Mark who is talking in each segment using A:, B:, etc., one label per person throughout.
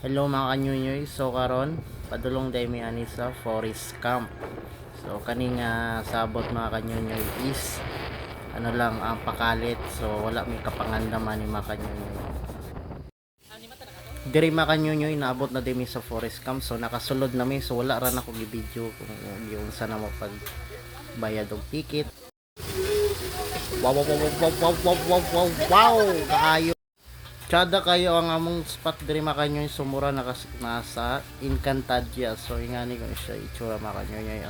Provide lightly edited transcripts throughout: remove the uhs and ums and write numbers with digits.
A: Hello mga kanyunyoy, so karon padulong day mi ani sa forest camp. So kaning sabot mga kanyunyoy is ano lang ang pakalit, so wala mi kapangandaman ni mga kanyunyoy. Diri mga kanyunyoy naabot na din mi sa forest camp, so nakasulod na mi, so wala ra na ko gi-video kung yung sa na mo pag bayad og ticket. Wow wow wow wow wow wow wow wow wow kaayo. Tsada kayo ang among spot diri makanyo sumura nasa Encantadia. So ingani ko siya itsura makanyo nyo.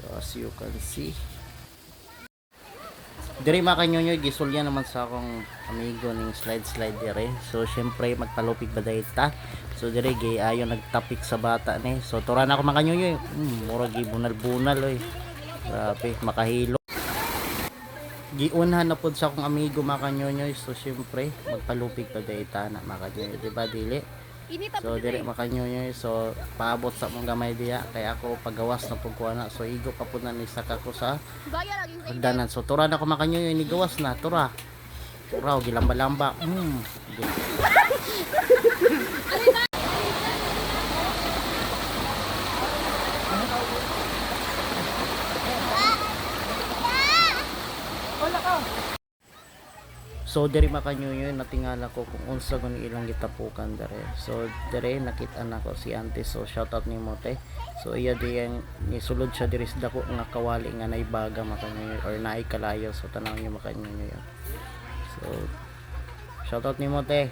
A: So as you can see. Diri makanyo nyo gisulya naman sa akong amigo ning slide dire. So syempre magpalupig ba ta. So diri gay ayo nagtapik sa bata ni. So tura na ako makanyo nyo. Mura gibunal-bunal oy. Grabe makahilo. Giunhan na pod sa akong amigo makanyonyoy, so syempre magpalupig pa dayta na makanyonyoy, di ba dili? So dire makanyonyoy, so paabot sa mong gamay diya kay ako pagawas na pud kuana, so igo pa pud na ni saka ko sa hagdanan. So tura na ko makanyonyoy ni gawas na tura tura gilamba-lamba. So diri makanyuyo natingala ko kung unsa kun ilang gitapukan dere. So dere nakita na ko si Auntie, so shout out nimo te. So iya diyang nisulod siya diri sa dako nga kawali nga naibaga makanyuyo or naay kalayo, so tanaw niyo makanyuyo. So shout out nimo te.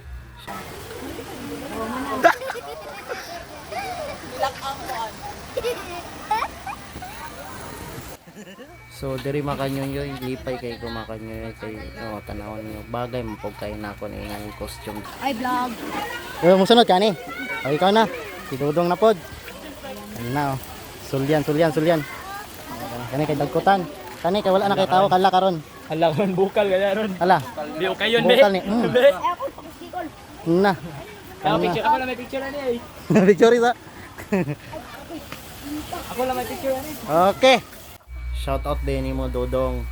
A: So diri makanyonyo lipay kay ko makanyonyo kay tanawon niyo bagay mo pug kay nako ni nga costume.
B: Ay vlog.
A: Mo sunod kani. O ikaw na. Si Dudong na pod. Ano na oh. Sulyan. Kani kay dagkutan. Kani kay wala na kay tawo kala karon.
C: Hala kon bukal kaya ron.
A: Hala.
C: Di o kayon be.
A: Bukal ni. Na.
C: Ako picture ako lang may picture ani ay.
A: Victory sa.
C: Ako lang may picture ani.
A: Okay. Shout out din ni mo Dodong.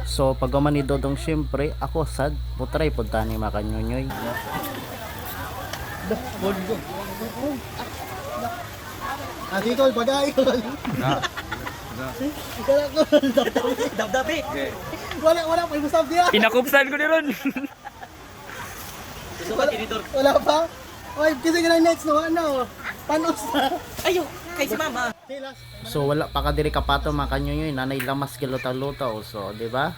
A: So pagaman ni Dodong syempre ako sad mutray pud tani makanyonyoy. Kol bagay ko.
C: Dabdabi.
A: Wala pa usab dia.
C: Pinakupsan ko ni ron.
A: Wala pa. Oy, kasi ganang next no ano. Panos na.
C: Ayo, kay si mama.
A: So wala pa ka diri kapato makanyonyoy nanay lamas giluta-luta so di ba?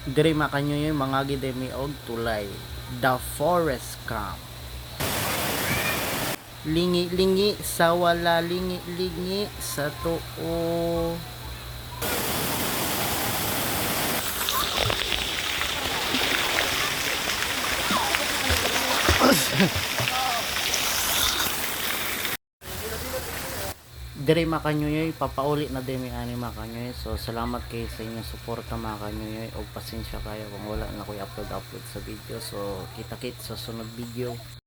A: Diri makanyonyoy mangagi demi og tulay. The Forest Camp. Lingi-lingi sa wala, lingi-lingi sa tuo. Diri makanyuyoy papauli na demi ani makanyuyoy, so salamat kay sa inyong suporta makanyuyoy og pasensya kayo kung wala na ko i-upload sa video, so kita-kit sa sunod video.